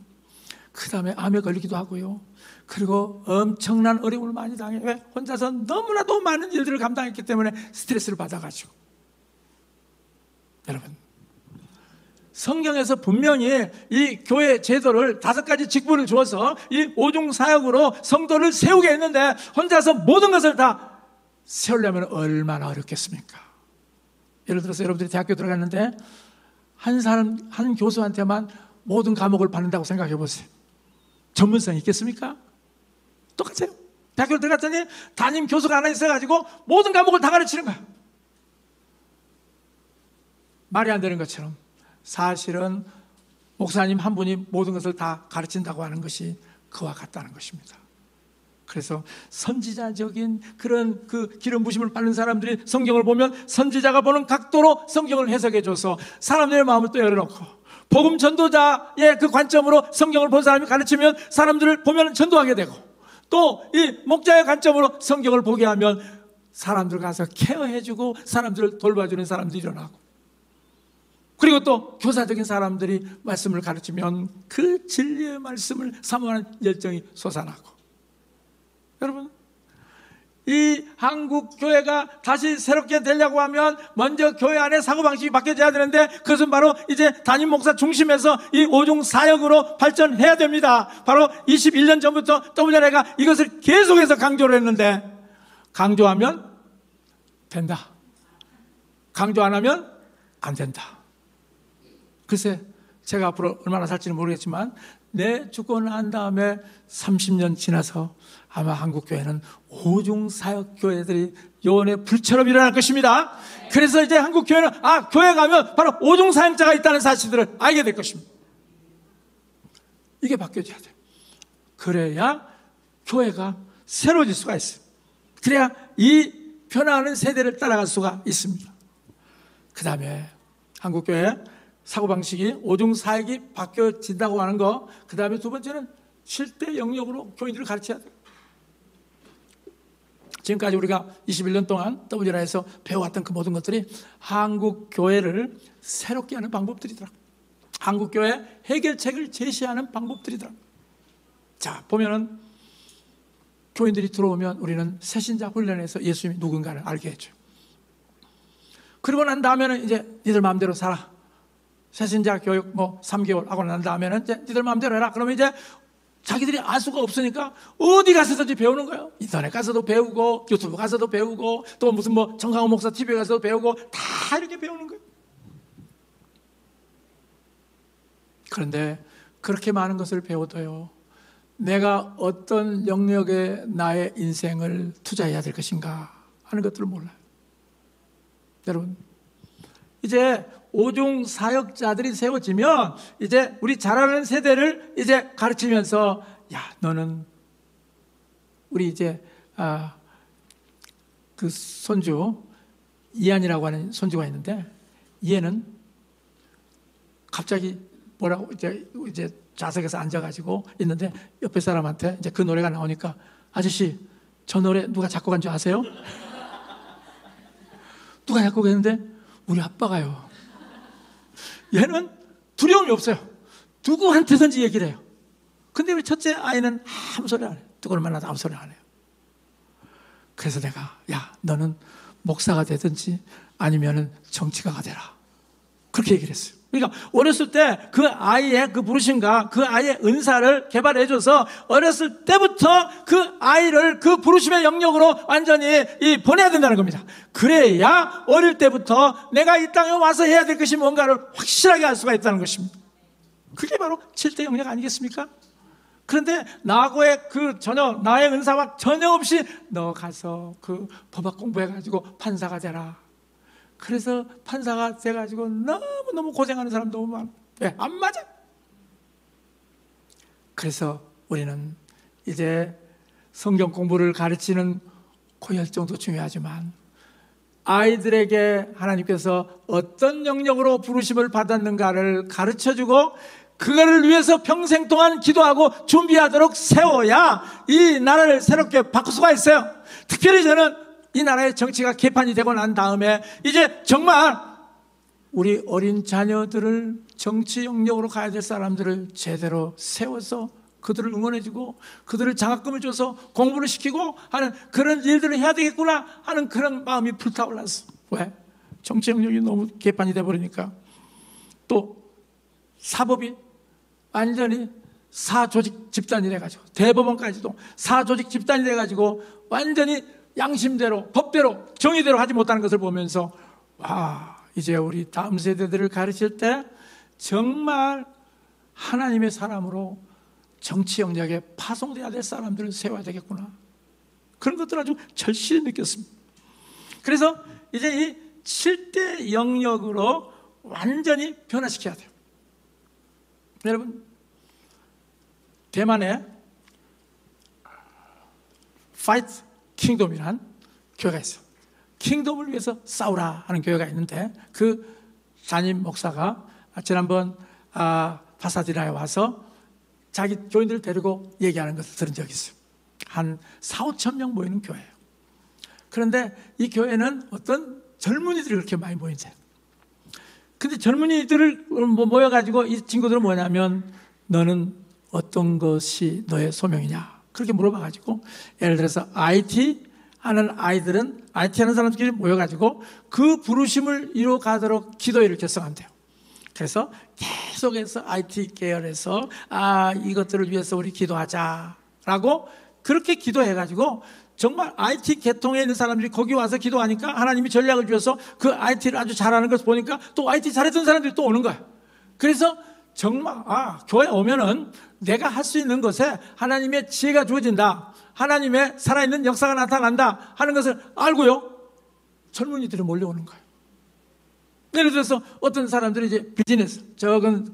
그 다음에 암에 걸리기도 하고요, 그리고 엄청난 어려움을 많이 당해요. 왜? 혼자서 너무나도 많은 일들을 감당했기 때문에 스트레스를 받아가지고. 여러분, 성경에서 분명히 이 교회 제도를 5가지 직분을 주어서 이 오중 사역으로 성도를 세우게 했는데, 혼자서 모든 것을 다 세우려면 얼마나 어렵겠습니까? 예를 들어서 여러분들이 대학교 들어갔는데 한 교수한테만 모든 과목을 받는다고 생각해 보세요. 전문성이 있겠습니까? 똑같아요. 대학교를 들어갔더니 담임 교수가 하나 있어가지고 모든 과목을 다 가르치는 거야. 말이 안 되는 것처럼 사실은 목사님 한 분이 모든 것을 다 가르친다고 하는 것이 그와 같다는 것입니다. 그래서 선지자적인 그런 그 기름 부심을 받는 사람들이 성경을 보면 선지자가 보는 각도로 성경을 해석해줘서 사람들의 마음을 또 열어놓고, 복음 전도자의 그 관점으로 성경을 본 사람이 가르치면 사람들을 보면 전도하게 되고, 또 이 목자의 관점으로 성경을 보게 하면 사람들 가서 케어해주고 사람들을 돌봐주는 사람들이 일어나고, 그리고 또 교사적인 사람들이 말씀을 가르치면 그 진리의 말씀을 사모하는 열정이 솟아나고. 여러분, 이 한국 교회가 다시 새롭게 되려고 하면 먼저 교회 안에 사고방식이 바뀌어져야 되는데, 그것은 바로 이제 담임 목사 중심에서 이 오중 사역으로 발전해야 됩니다. 바로 21년 전부터 WRA가 이것을 계속해서 강조를 했는데, 강조하면 된다, 강조 안 하면 안 된다. 글쎄, 제가 앞으로 얼마나 살지는 모르겠지만 내 죽고 난 다음에 30년 지나서 아마 한국 교회는 오중 사역 교회들이 요원의 불처럼 일어날 것입니다. 그래서 이제 한국 교회는 교회 가면 바로 오중 사역자가 있다는 사실들을 알게 될 것입니다. 이게 바뀌어져야 돼요. 그래야 교회가 새로워질 수가 있어요. 그래야 이 변화하는 세대를 따라갈 수가 있습니다. 그 다음에 한국 교회 사고방식이 오중 사역이 바뀌어진다고 하는 거, 그 다음에 두 번째는 실대 영역으로 교인들을 가르쳐야 돼요. 지금까지 우리가 21년 동안 WRA에서 배워왔던 그 모든 것들이 한국 교회를 새롭게 하는 방법들이더라. 한국 교회 해결책을 제시하는 방법들이더라. 자, 보면은 교인들이 들어오면 우리는 새신자 훈련에서 예수님이 누군가를 알게 해줘요. 그리고 난 다음에는 이제 니들 마음대로 살아. 새신자 교육 3개월 하고 난 다음에는 이제 니들 마음대로 해라. 그러면 이제 자기들이 알 수가 없으니까 어디 가서든지 배우는 거예요. 인터넷 가서도 배우고, 유튜브 가서도 배우고, 또 무슨 정강호 목사 TV에 가서도 배우고, 다 이렇게 배우는 거예요. 그런데 그렇게 많은 것을 배워도요, 내가 어떤 영역에 나의 인생을 투자해야 될 것인가 하는 것들을 몰라요. 여러분, 이제 오중 사역자들이 세워지면 이제 우리 자라는 세대를 이제 가르치면서, 야, 너는 우리 이제 그 손주 이한이라고 하는 손주가 있는데, 얘는 갑자기 뭐라고 이제 좌석에서 앉아가지고 있는데 옆에 사람한테 이제 그 노래가 나오니까, 아저씨 저 노래 누가 작곡한 줄 아세요? 누가 작곡했는데? 우리 아빠가요. 얘는 두려움이 없어요. 누구한테든지 얘기를 해요. 근데 우리 첫째 아이는 아무 소리 안 해요. 누구를 만나도 아무 소리 안 해요. 그래서 내가, 야, 너는 목사가 되든지 아니면은 정치가가 되라, 그렇게 얘기를 했어요. 그러니까 어렸을 때 그 아이의 그 부르심과 그 아이의 은사를 개발해줘서 어렸을 때부터 그 아이를 그 부르심의 영역으로 완전히 보내야 된다는 겁니다. 그래야 어릴 때부터 내가 이 땅에 와서 해야 될 것이 뭔가를 확실하게 알 수가 있다는 것입니다. 그게 바로 7대 영역 아니겠습니까? 그런데 나하고의 그 전혀 나의 은사와 전혀 없이 너 가서 그 법학 공부해가지고 판사가 되라. 그래서 판사가 돼가지고 너무너무 고생하는 사람 너무 많아. 왜? 안 맞아. 그래서 우리는 이제 성경 공부를 가르치는 그 열정도 중요하지만 아이들에게 하나님께서 어떤 영역으로 부르심을 받았는가를 가르쳐주고 그거를 위해서 평생 동안 기도하고 준비하도록 세워야 이 나라를 새롭게 바꿀 수가 있어요. 특별히 저는 이 나라의 정치가 개판이 되고 난 다음에 이제 정말 우리 어린 자녀들을 정치 영역으로 가야 될 사람들을 제대로 세워서 그들을 응원해주고 그들을 장학금을 줘서 공부를 시키고 하는 그런 일들을 해야 되겠구나 하는 그런 마음이 불타올랐어. 왜? 정치 영역이 너무 개판이 돼버리니까. 또 사법이 완전히 사조직 집단이 돼가지고 대법원까지도 사조직 집단이 돼가지고 완전히 양심대로 법대로 정의대로 하지 못하는 것을 보면서, 와, 이제 우리 다음 세대들을 가르칠 때 정말 하나님의 사람으로 정치 영역에 파송돼야 될 사람들을 세워야 되겠구나, 그런 것들을 아주 절실히 느꼈습니다. 그래서 이제 이 7대 영역으로 완전히 변화시켜야 돼요. 여러분, 대만에 파이트 킹덤이란 교회가 있어요. 킹덤을 위해서 싸우라 하는 교회가 있는데 그 담임 목사가 지난번 파사디나에 와서 자기 교인들을 데리고 얘기하는 것을 들은 적이 있어요. 한 4,5천 명 모이는 교회예요. 그런데 이 교회는 어떤 젊은이들이 그렇게 많이 모이세요. 근데 젊은이들을 모여가지고 이 친구들은 뭐냐면, 너는 어떤 것이 너의 소명이냐 그렇게 물어봐가지고, 예를 들어서 IT 하는 아이들은 IT 하는 사람들끼리 모여가지고 그 부르심을 이뤄가도록 기도회를 결성한대요. 그래서 계속해서 IT 계열에서 이것들을 위해서 우리 기도하자라고 그렇게 기도해가지고 정말 IT 계통에 있는 사람들이 거기 와서 기도하니까 하나님이 전략을 주셔서 그 IT를 아주 잘하는 것을 보니까 또 IT 잘했던 사람들이 또 오는 거야. 그래서 정말 교회 오면은 내가 할 수 있는 것에 하나님의 지혜가 주어진다, 하나님의 살아있는 역사가 나타난다 하는 것을 알고요, 젊은이들이 몰려오는 거예요. 예를 들어서 어떤 사람들이 이제 비즈니스, 적은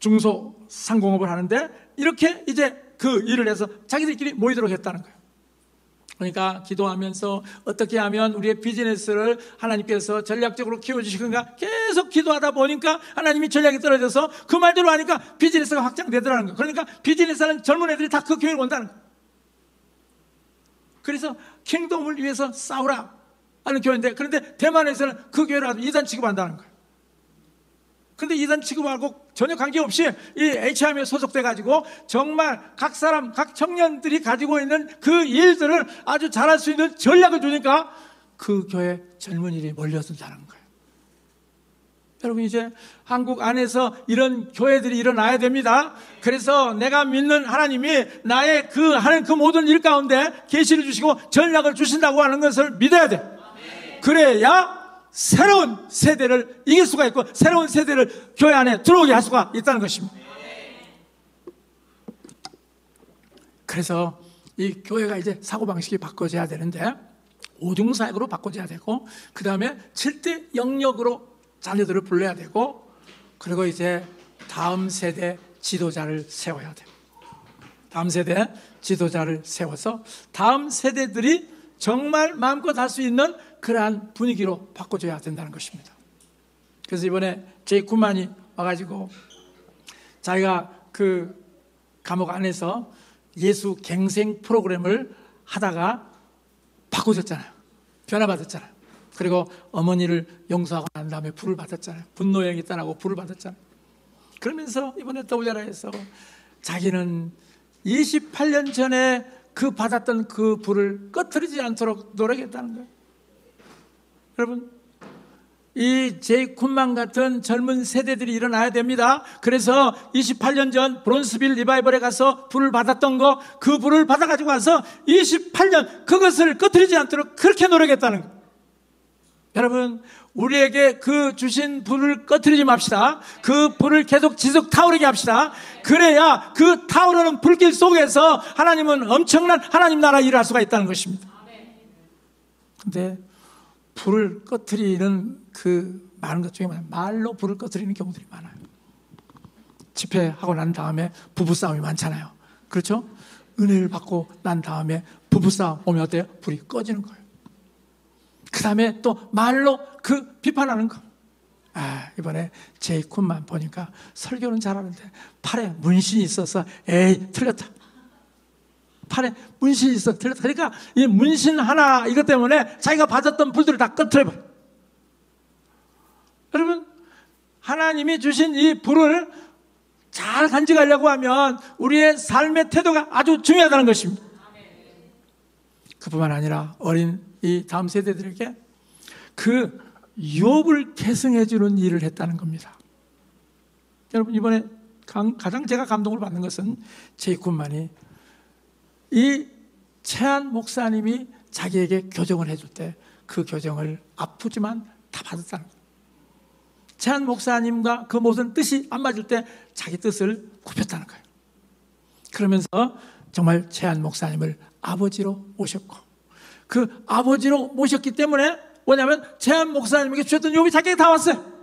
중소상공업을 하는데 이렇게 이제 그 일을 해서 자기들끼리 모이도록 했다는 거예요. 그러니까 기도하면서 어떻게 하면 우리의 비즈니스를 하나님께서 전략적으로 키워주실 건가 계속 기도하다 보니까 하나님이 전략이 떨어져서 그 말대로 하니까 비즈니스가 확장되더라는 거예요. 그러니까 비즈니스하는 젊은 애들이 다 그 교회로 온다는 거예요. 그래서 킹덤을 위해서 싸우라 하는 교회인데, 그런데 대만에서는 그 교회를 아주 이단 취급한다는 거예요. 근데 이단 취급하고 전혀 관계없이 이 HRM에 소속돼가지고 정말 각 사람, 각 청년들이 가지고 있는 그 일들을 아주 잘할 수 있는 전략을 주니까 그 교회 젊은이들이 몰려든다는 거예요. 여러분, 이제 한국 안에서 이런 교회들이 일어나야 됩니다. 그래서 내가 믿는 하나님이 나의 하는 그 모든 일 가운데 계시를 주시고 전략을 주신다고 하는 것을 믿어야 돼. 그래야 새로운 세대를 이길 수가 있고 새로운 세대를 교회 안에 들어오게 할 수가 있다는 것입니다. 그래서 이 교회가 이제 사고방식이 바꿔져야 되는데 오중사역으로 바꿔져야 되고, 그 다음에 7대 영역으로 자녀들을 불러야 되고, 그리고 이제 다음 세대 지도자를 세워야 돼요. 다음 세대 지도자를 세워서 다음 세대들이 정말 마음껏 할 수 있는 그러한 분위기로 바꿔줘야 된다는 것입니다. 그래서 이번에 제이 쿤만이 와가지고 자기가 그 감옥 안에서 예수 갱생 프로그램을 하다가 바꿔줬잖아요. 변화받았잖아요. 그리고 어머니를 용서하고 난 다음에 불을 받았잖아요. 분노여행이 떠나고 불을 받았잖아요. 그러면서 이번에 떠올려라에서 자기는 28년 전에 그 받았던 그 불을 꺼트리지 않도록 노력했다는 거예요. 여러분, 이 제이 쿤만 같은 젊은 세대들이 일어나야 됩니다. 그래서 28년 전 브론스빌 리바이벌에 가서 불을 받았던 거, 그 불을 받아가지고 와서 28년 그것을 꺼트리지 않도록 그렇게 노력했다는 거예요. 여러분, 우리에게 그 주신 불을 꺼트리지 맙시다. 그 불을 계속 지속 타오르게 합시다. 그래야 그 타오르는 불길 속에서 하나님은 엄청난 하나님 나라 일을 할 수가 있다는 것입니다. 근데 불을 꺼트리는 그 많은 것 중에 말로 불을 꺼트리는 경우들이 많아요. 집회하고 난 다음에 부부싸움이 많잖아요. 그렇죠? 은혜를 받고 난 다음에 부부싸움 오면 어때요? 불이 꺼지는 거예요. 그 다음에 또 말로 그 비판하는 거. 이번에 제이 쿤만 보니까 설교는 잘하는데 팔에 문신이 있어서 에이 틀렸다. 팔에 문신이 있어 틀렸다. 그러니까 이 문신 하나 이것 때문에 자기가 받았던 불들을 다 꺼트려버려. 여러분, 하나님이 주신 이 불을 잘 간직하려고 하면 우리의 삶의 태도가 아주 중요하다는 것입니다. 그뿐만 아니라 어린 이 다음 세대들에게 그 욥을 계승해주는 일을 했다는 겁니다. 여러분, 이번에 가장 제가 감동을 받는 것은 제이 쿤만이 이 채한 목사님이 자기에게 교정을 해줄 때 그 교정을 아프지만 다 받았다는 거예요. 채한 목사님과 그 모든 뜻이 안 맞을 때 자기 뜻을 굽혔다는 거예요. 그러면서 정말 채한 목사님을 아버지로 모셨고, 그 아버지로 모셨기 때문에 뭐냐면 채한 목사님에게 주셨던 욥이 자기에게 다 왔어요.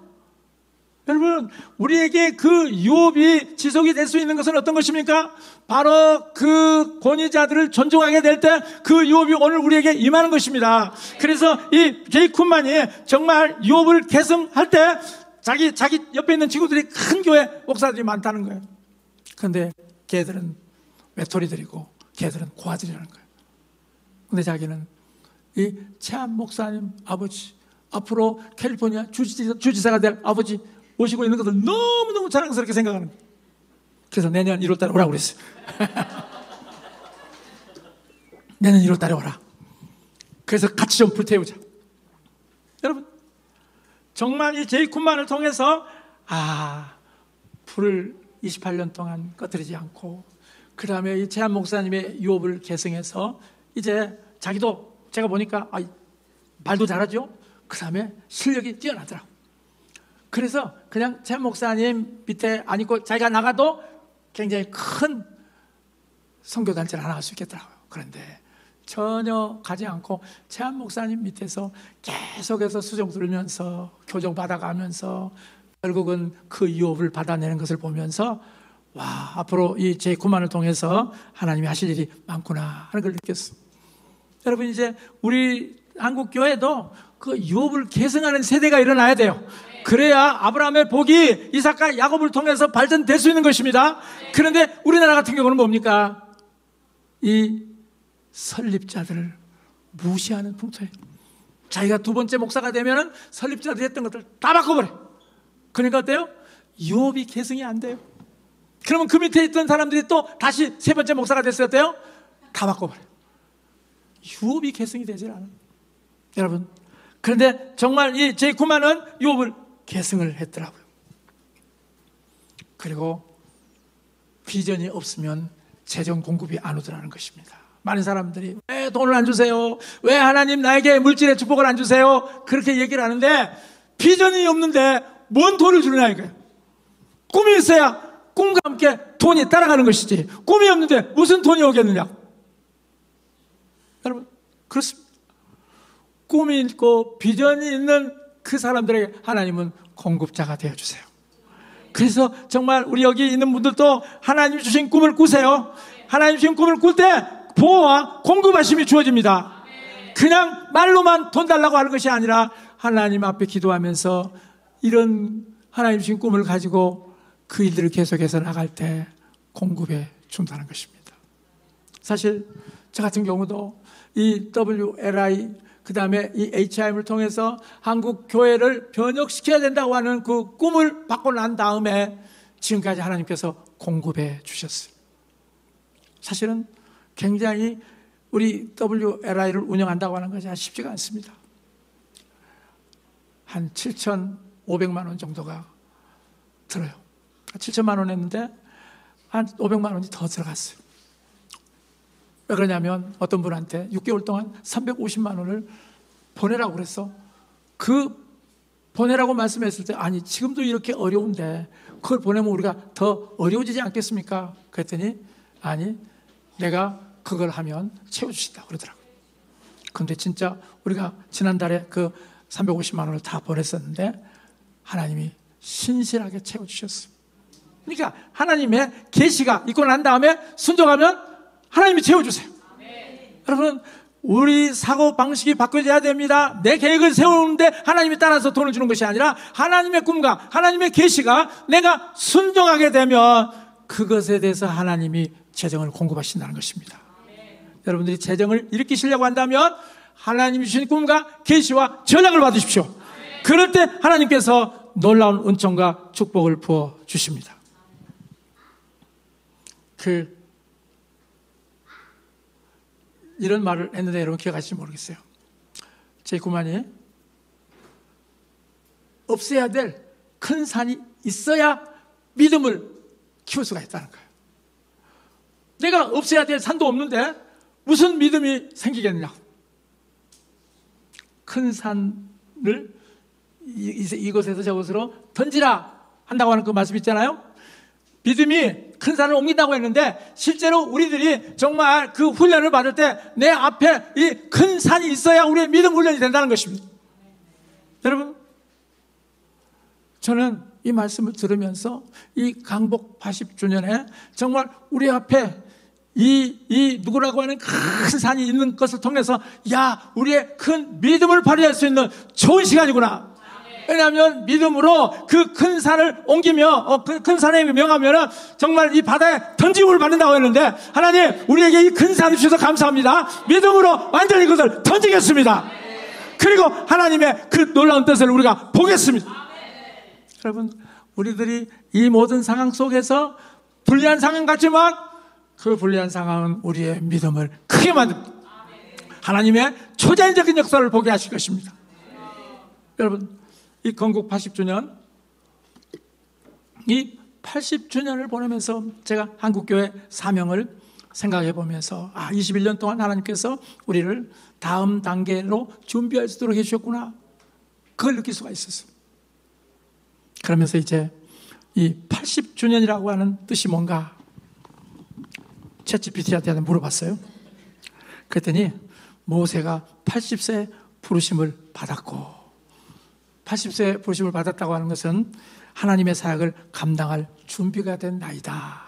여러분, 우리에게 그 욥이 지속이 될 수 있는 것은 어떤 것입니까? 바로 그 권위자들을 존중하게 될 때 그 욥이 오늘 우리에게 임하는 것입니다. 그래서 이 제이 쿤만이 정말 욥을 계승할 때 자기 옆에 있는 친구들이 큰 교회 목사들이 많다는 거예요. 그런데 걔들은 외톨이들이고 걔들은 고아들이라는 거예요. 근데 자기는 이 채한 목사님 아버지, 앞으로 캘리포니아 주지사가 될 아버지 모시고 있는 것을 너무너무 자랑스럽게 생각하는 거예요. 그래서 내년 1월 달에 오라고 그랬어요. 내년 1월 달에 오라. 그래서 같이 좀 불태우자. 여러분, 정말 이 제이 쿤만을 통해서 불을 28년 동안 꺼뜨리지 않고, 그 다음에 이 채한 목사님의 욥을 계승해서 이제 자기도 제가 보니까 말도 잘하죠. 그 다음에 실력이 뛰어나더라고. 그래서 그냥 채한 목사님 밑에 안 있고 자기가 나가도 굉장히 큰 선교단체를 하나 할 수 있겠더라고요. 그런데 전혀 가지 않고 채한 목사님 밑에서 계속해서 수종 들으면서 교정 받아가면서 결국은 그 욥을 받아내는 것을 보면서 와, 앞으로 이 제이 쿤만을 통해서 하나님이 하실 일이 많구나 하는 걸 느꼈어요. 여러분, 이제 우리 한국 교회도 그 욥을 계승하는 세대가 일어나야 돼요. 그래야 아브라함의 복이 이삭과 야곱을 통해서 발전될 수 있는 것입니다. 그런데 우리나라 같은 경우는 뭡니까? 이 설립자들을 무시하는 풍토예요. 자기가 두 번째 목사가 되면은 설립자들이 했던 것들 다 바꿔버려. 그러니까 어때요? 욥이 계승이 안 돼요. 그러면 그 밑에 있던 사람들이 또 다시 세 번째 목사가 됐을 때 어때요? 다 바꿔버려. 욥이 계승이 되질 않아요. 여러분, 그런데 정말 이 제이 쿤만은 욥을 계승을 했더라고요. 그리고 비전이 없으면 재정 공급이 안 오더라는 것입니다. 많은 사람들이 왜 돈을 안 주세요? 왜 하나님 나에게 물질의 축복을 안 주세요? 그렇게 얘기를 하는데 비전이 없는데 뭔 돈을 주느냐 이거예요. 꿈이 있어야 꿈과 함께 돈이 따라가는 것이지, 꿈이 없는데 무슨 돈이 오겠느냐? 여러분, 그렇습니다. 꿈이 있고 비전이 있는 그 사람들에게 하나님은 공급자가 되어주세요. 그래서 정말 우리 여기 있는 분들도 하나님 주신 꿈을 꾸세요. 하나님 주신 꿈을 꿀 때 보호와 공급하심이 주어집니다. 그냥 말로만 돈 달라고 하는 것이 아니라 하나님 앞에 기도하면서 이런 하나님 주신 꿈을 가지고 그 일들을 계속해서 나갈 때 공급해 준다는 것입니다. 사실 저 같은 경우도 이 WLI 그 다음에 이 HIM을 통해서 한국 교회를 변혁시켜야 된다고 하는 그 꿈을 받고 난 다음에 지금까지 하나님께서 공급해 주셨어요. 사실은 굉장히 우리 WLI를 운영한다고 하는 것이 쉽지가 않습니다. 한 7,500만 원 정도가 들어요. 7천만 원 했는데 한 500만 원이 더 들어갔어요. 왜 그러냐면 어떤 분한테 6개월 동안 350만 원을 보내라고 그랬어. 그 보내라고 말씀했을 때 아니 지금도 이렇게 어려운데 그걸 보내면 우리가 더 어려워지지 않겠습니까? 그랬더니 아니 내가 그걸 하면 채워주신다 그러더라고요. 그런데 진짜 우리가 지난달에 그 350만 원을 다 보냈었는데 하나님이 신실하게 채워주셨어요. 그러니까 하나님의 계시가 있고 난 다음에 순종하면 하나님이 채워주세요. 여러분, 우리 사고방식이 바뀌어져야 됩니다. 내 계획을 세우는데 하나님이 따라서 돈을 주는 것이 아니라 하나님의 꿈과 하나님의 계시가 내가 순종하게 되면 그것에 대해서 하나님이 재정을 공급하신다는 것입니다. 여러분들이 재정을 일으키시려고 한다면 하나님이 주신 꿈과 계시와 전략을 받으십시오. 그럴 때 하나님께서 놀라운 은총과 축복을 부어 주십니다. 이런 말을 했는데 여러분 기억하실지 모르겠어요. 제 구만이 없애야 될 큰 산이 있어야 믿음을 키울 수가 있다는 거예요. 내가 없애야 될 산도 없는데 무슨 믿음이 생기겠느냐. 큰 산을 이곳에서 저곳으로 던지라 한다고 하는 그 말씀 있잖아요. 믿음이 큰 산을 옮긴다고 했는데 실제로 우리들이 정말 그 훈련을 받을 때 내 앞에 이 큰 산이 있어야 우리의 믿음 훈련이 된다는 것입니다. 여러분, 저는 이 말씀을 들으면서 이 강복 80주년에 정말 우리 앞에 이 누구라고 하는 큰 산이 있는 것을 통해서 야, 우리의 큰 믿음을 발휘할 수 있는 좋은 시간이구나. 왜냐하면 믿음으로 그 큰 산을 옮기며 그 큰 산에 명하면 정말 이 바다에 던짐을 받는다고 했는데 하나님 우리에게 이 큰 산을 주셔서 감사합니다. 믿음으로 완전히 그것을 던지겠습니다. 그리고 하나님의 그 놀라운 뜻을 우리가 보겠습니다. 여러분, 우리들이 이 모든 상황 속에서 불리한 상황 같지만 그 불리한 상황은 우리의 믿음을 크게 만듭니다. 하나님의 초자연적인 역사를 보게 하실 것입니다. 여러분, 이 건국 80주년, 이 80주년을 보내면서 제가 한국교회 사명을 생각해 보면서 21년 동안 하나님께서 우리를 다음 단계로 준비할 수 있도록 해주셨구나. 그걸 느낄 수가 있었어요. 그러면서 이제 이 80주년이라고 하는 뜻이 뭔가 챗GPT한테 물어봤어요. 그랬더니 모세가 80세 부르심을 받았고 80세 부르심을 받았다고 하는 것은 하나님의 사역을 감당할 준비가 된 나이다.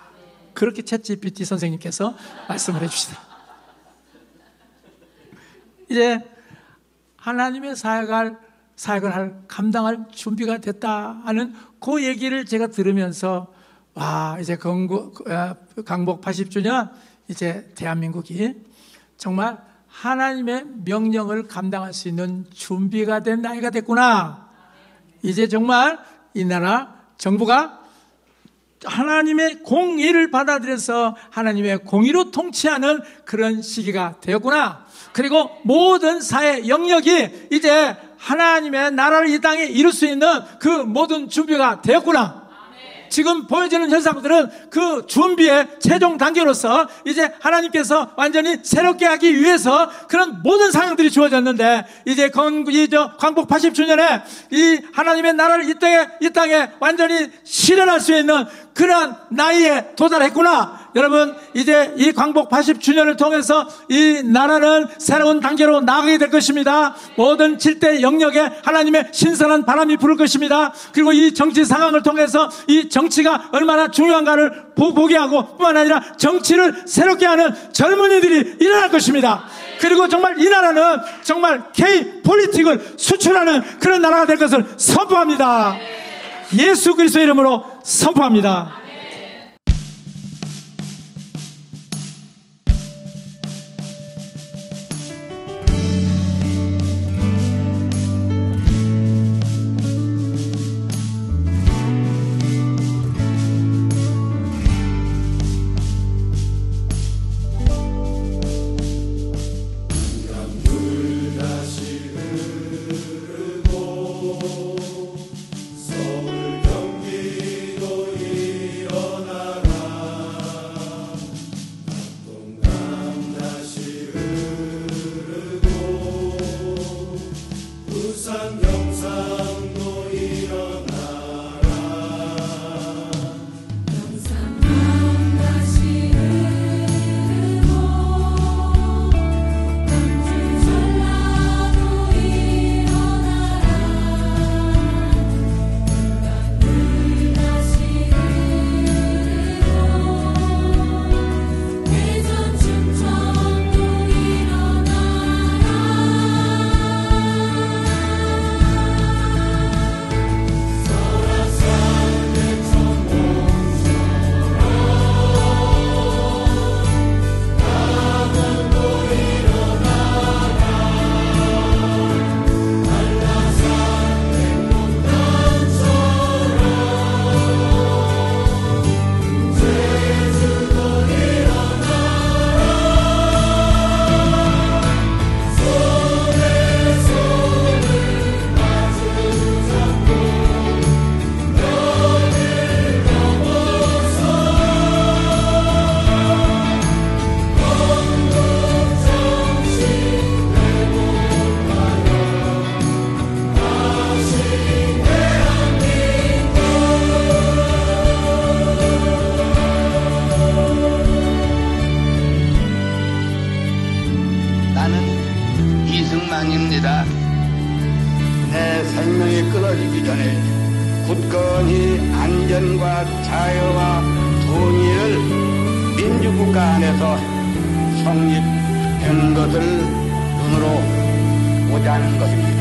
그렇게 챗GPT 선생님께서 말씀을 해주시다. 이제 하나님의 사역을 감당할 준비가 됐다 하는 그 얘기를 제가 들으면서 이제 강복 80주년 이제 대한민국이 정말 하나님의 명령을 감당할 수 있는 준비가 된 나이가 됐구나. 이제 정말 이 나라 정부가 하나님의 공의를 받아들여서 하나님의 공의로 통치하는 그런 시기가 되었구나. 그리고 모든 사회 영역이 이제 하나님의 나라를 이 땅에 이룰 수 있는 그 모든 준비가 되었구나. 지금 보여지는 현상들은 그 준비의 최종 단계로서 이제 하나님께서 완전히 새롭게 하기 위해서 그런 모든 상황들이 주어졌는데, 이제 광복 80주년에 이 하나님의 나라를 이 땅에 완전히 실현할 수 있는 그러한 나이에 도달했구나. 여러분, 이제 이 광복 80주년을 통해서 이 나라는 새로운 단계로 나아가게 될 것입니다. 모든 질대 영역에 하나님의 신선한 바람이 불을 것입니다. 그리고 이 정치 상황을 통해서 이 정치가 얼마나 중요한가를 보게 하고, 뿐만 아니라 정치를 새롭게 하는 젊은이들이 일어날 것입니다. 그리고 정말 이 나라는 정말 K-폴리틱을 수출하는 그런 나라가 될 것을 선포합니다. 예수 그리스도의 이름으로 선포합니다. 내 생명이 끊어지기 전에 굳건히 안전과 자유와 통일을 민주국가 안에서 성립된 것을 눈으로 보자는 것입니다.